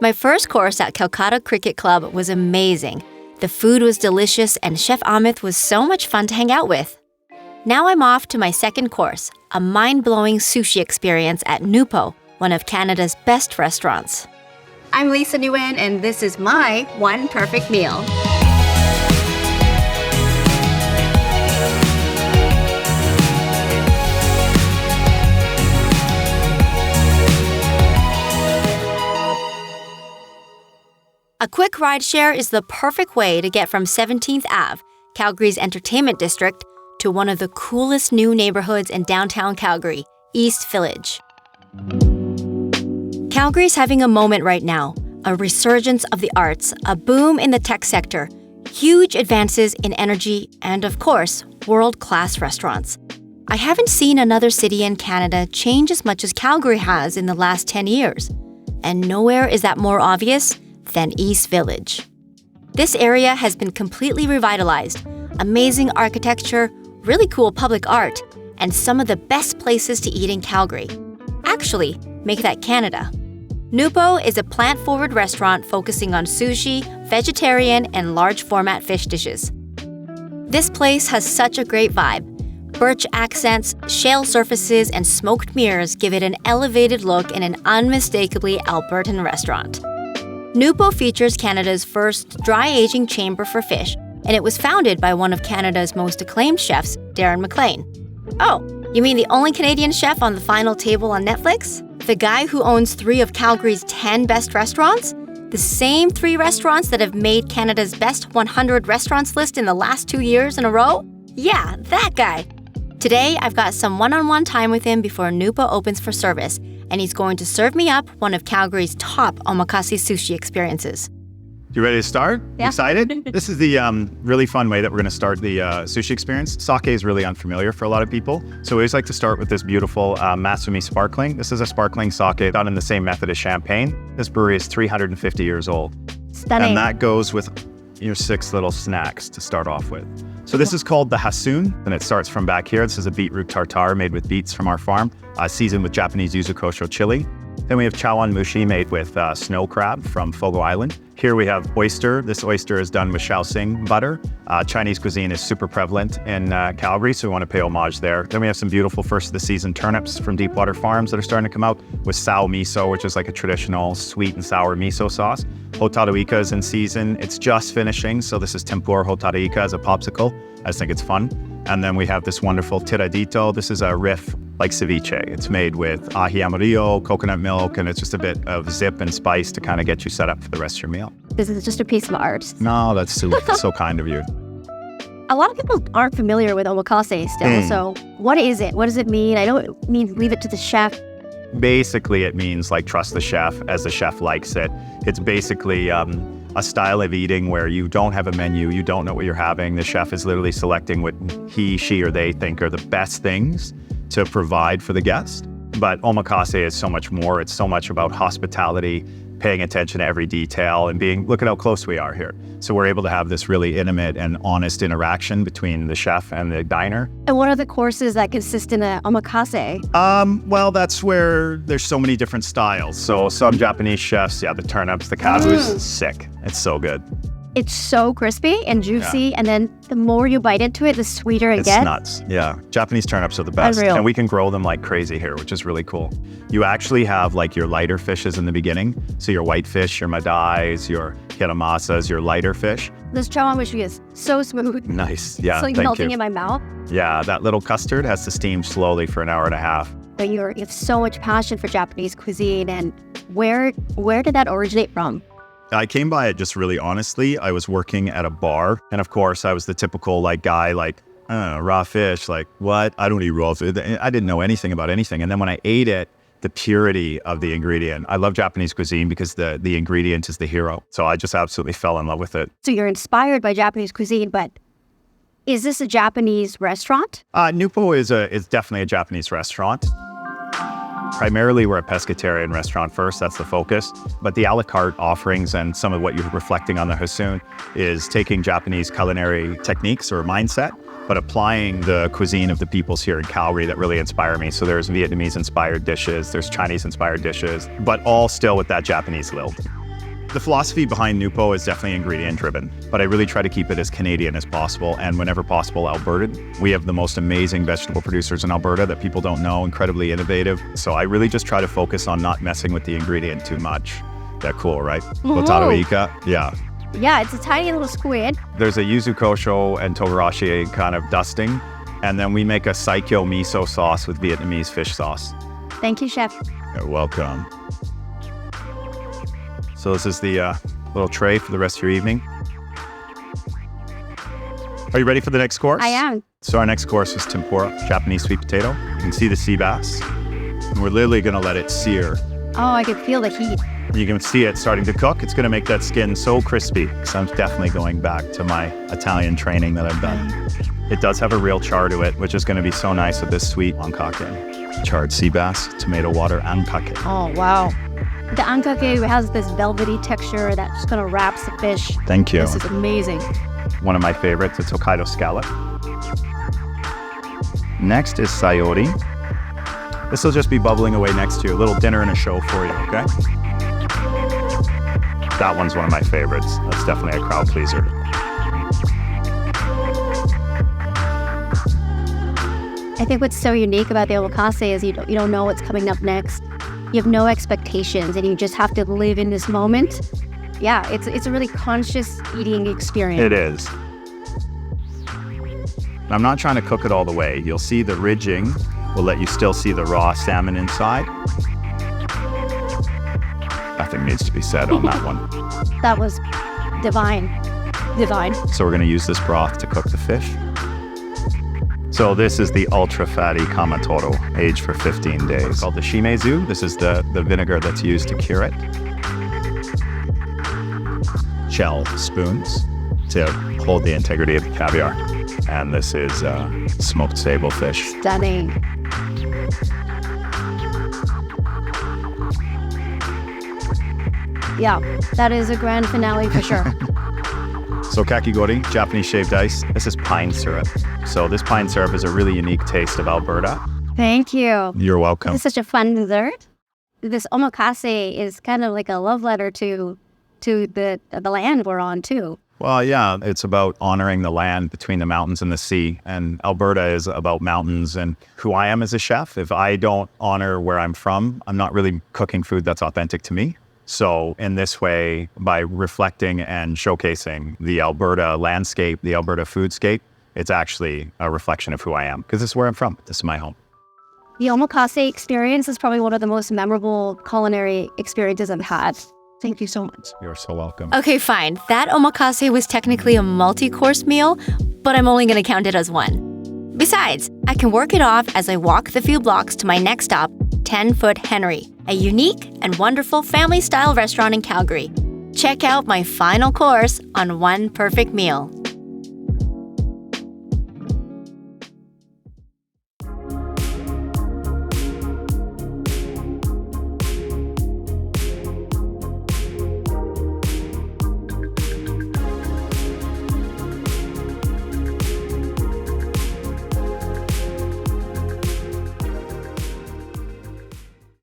My first course at Calcutta Cricket Club was amazing. The food was delicious and Chef Amit was so much fun to hang out with. Now I'm off to my second course, a mind-blowing sushi experience at Nupo, one of Canada's best restaurants. I'm Lisa Nguyen, and this is my one perfect meal. A quick rideshare is the perfect way to get from 17th Ave, Calgary's entertainment district, to one of the coolest new neighborhoods in downtown Calgary, East Village. Calgary's having a moment right now, a resurgence of the arts, a boom in the tech sector, huge advances in energy, and of course, world-class restaurants. I haven't seen another city in Canada change as much as Calgary has in the last 10 years. And nowhere is that more obvious than East Village. This area has been completely revitalized, amazing architecture, really cool public art, and some of the best places to eat in Calgary. Actually, make that Canada. Nupo is a plant-forward restaurant focusing on sushi, vegetarian, and large-format fish dishes. This place has such a great vibe. Birch accents, shale surfaces, and smoked mirrors give it an elevated look in an unmistakably Albertan restaurant. Nupo features Canada's first dry-aging chamber for fish, and it was founded by one of Canada's most acclaimed chefs, Darren MacLean. Oh, you mean the only Canadian chef on the final table on Netflix? The guy who owns 3 of Calgary's 10 best restaurants? The same 3 restaurants that have made Canada's best 100 restaurants list in the last 2 years in a row? Yeah, that guy. Today, I've got some one-on-one time with him before Nupo opens for service, and he's going to serve me up one of Calgary's top Omakase Sushi experiences. You ready to start? Yeah. Excited? This is the really fun way that we're going to start the sushi experience. Sake is really unfamiliar for a lot of people, so we always like to start with this beautiful Masumi sparkling. This is a sparkling sake done in the same method as champagne. This brewery is 350 years old. Stunning. And that goes with your 6 little snacks to start off with. So this is called the Hassun, and it starts from back here. This is a beetroot tartare made with beets from our farm, seasoned with Japanese yuzu kosho chili. Then we have chawan mushi made with snow crab from Fogo Island. Here we have oyster. This oyster is done with Shaoxing butter. Chinese cuisine is super prevalent in Calgary, so we want to pay homage there. Then we have some beautiful first of the season turnips from Deepwater Farms that are starting to come out with sao miso, which is like a traditional sweet and sour miso sauce. Hotaru ika is in season. It's just finishing, so this is tempura hotaru ika as a popsicle. I just think it's fun. And then we have this wonderful tiradito. This is a riff like ceviche. It's made with ají amarillo, coconut milk, and it's just a bit of zip and spice to kind of get you set up for the rest of your meal. This is just a piece of art. No, that's so kind of you. A lot of people aren't familiar with omakase still, so what is it? What does it mean? I don't mean leave it to the chef. Basically, it means like trust the chef as the chef likes it. It's basically a style of eating where you don't have a menu, you don't know what you're having. The chef is literally selecting what he, she, or they think are the best things to provide for the guest. But omakase is so much more. It's so much about hospitality, paying attention to every detail, and look at how close we are here. So we're able to have this really intimate and honest interaction between the chef and the diner. And what are the courses that consist in a omakase? Well, that's where there's so many different styles. So some Japanese chefs, the turnips, the kabu's, sick. It's so good. It's so crispy and juicy, and then the more you bite into it, the sweeter it gets. It's nuts, yeah. Japanese turnips are the best. Unreal. And we can grow them like crazy here, which is really cool. You actually have like your lighter fishes in the beginning. So your whitefish, your madais, your hiramasas, your lighter fish. This chawan mushi is so smooth. Nice, yeah, It's like thank melting you. in my mouth. Yeah, that little custard has to steam slowly for an hour and a half. But you have so much passion for Japanese cuisine, and where did that originate from? I came by it just really honestly. I was working at a bar, and of course I was the typical guy raw fish, what? I don't eat raw fish. I didn't know anything about anything. And then when I ate it, the purity of the ingredient. I love Japanese cuisine because the ingredient is the hero. So I just absolutely fell in love with it. So you're inspired by Japanese cuisine, but is this a Japanese restaurant? Nupo is definitely a Japanese restaurant. Primarily, we're a pescatarian restaurant first, that's the focus. But the a la carte offerings and some of what you're reflecting on the Hassun is taking Japanese culinary techniques or mindset, but applying the cuisine of the peoples here in Calgary that really inspire me. So there's Vietnamese-inspired dishes, there's Chinese-inspired dishes, but all still with that Japanese lilt. The philosophy behind Nupo is definitely ingredient driven, but I really try to keep it as Canadian as possible, and whenever possible, Albertan. We have the most amazing vegetable producers in Alberta that people don't know, incredibly innovative. So I really just try to focus on not messing with the ingredient too much. That cool, right? Kotaro ika? Yeah. Yeah, it's a tiny little squid. There's a yuzu kosho and togarashi kind of dusting, and then we make a saikyo miso sauce with Vietnamese fish sauce. Thank you, Chef. You're welcome. So this is the little tray for the rest of your evening. Are you ready for the next course? I am. So our next course is tempura, Japanese sweet potato. You can see the sea bass. And we're literally going to let it sear. Oh, I can feel the heat. You can see it starting to cook. It's going to make that skin so crispy. So I'm definitely going back to my Italian training that I've done. It does have a real char to it, which is going to be so nice with this sweet ankake. Charred sea bass, tomato water ankake. Oh, wow. The ankake has this velvety texture that just kind of wraps the fish. Thank you. This is amazing. One of my favorites, it's Hokkaido scallop. Next is sayori. This will just be bubbling away next to you. A little dinner and a show for you, okay? That one's one of my favorites. That's definitely a crowd pleaser. I think what's so unique about the omakase is you don't know what's coming up next. You have no expectations, and you just have to live in this moment. Yeah, it's a really conscious eating experience. It is. I'm not trying to cook it all the way. You'll see the ridging will let you still see the raw salmon inside. Nothing needs to be said on that one. That was divine. Divine. So we're going to use this broth to cook the fish. So this is the ultra fatty kamatoro, aged for 15 days. It's called the shimezu. This is the vinegar that's used to cure it. Shell spoons to hold the integrity of the caviar. And this is smoked sable fish. Stunning. Yeah, that is a grand finale for sure. So kakigori, Japanese shaved ice, this is pine syrup. So this pine syrup is a really unique taste of Alberta. Thank you. You're welcome. This is such a fun dessert. This omakase is kind of like a love letter to the land we're on too. Well, yeah, it's about honoring the land between the mountains and the sea. And Alberta is about mountains and who I am as a chef. If I don't honor where I'm from, I'm not really cooking food that's authentic to me. So in this way, by reflecting and showcasing the Alberta landscape, the Alberta foodscape, it's actually a reflection of who I am, because this is where I'm from. This is my home. The omakase experience is probably one of the most memorable culinary experiences I've had. Thank you so much. You're so welcome. Okay, fine. That omakase was technically a multi-course meal, but I'm only going to count it as one. Besides, I can work it off as I walk the few blocks to my next stop, 10-Foot Henry, a unique and wonderful family-style restaurant in Calgary. Check out my final course on One Perfect Meal.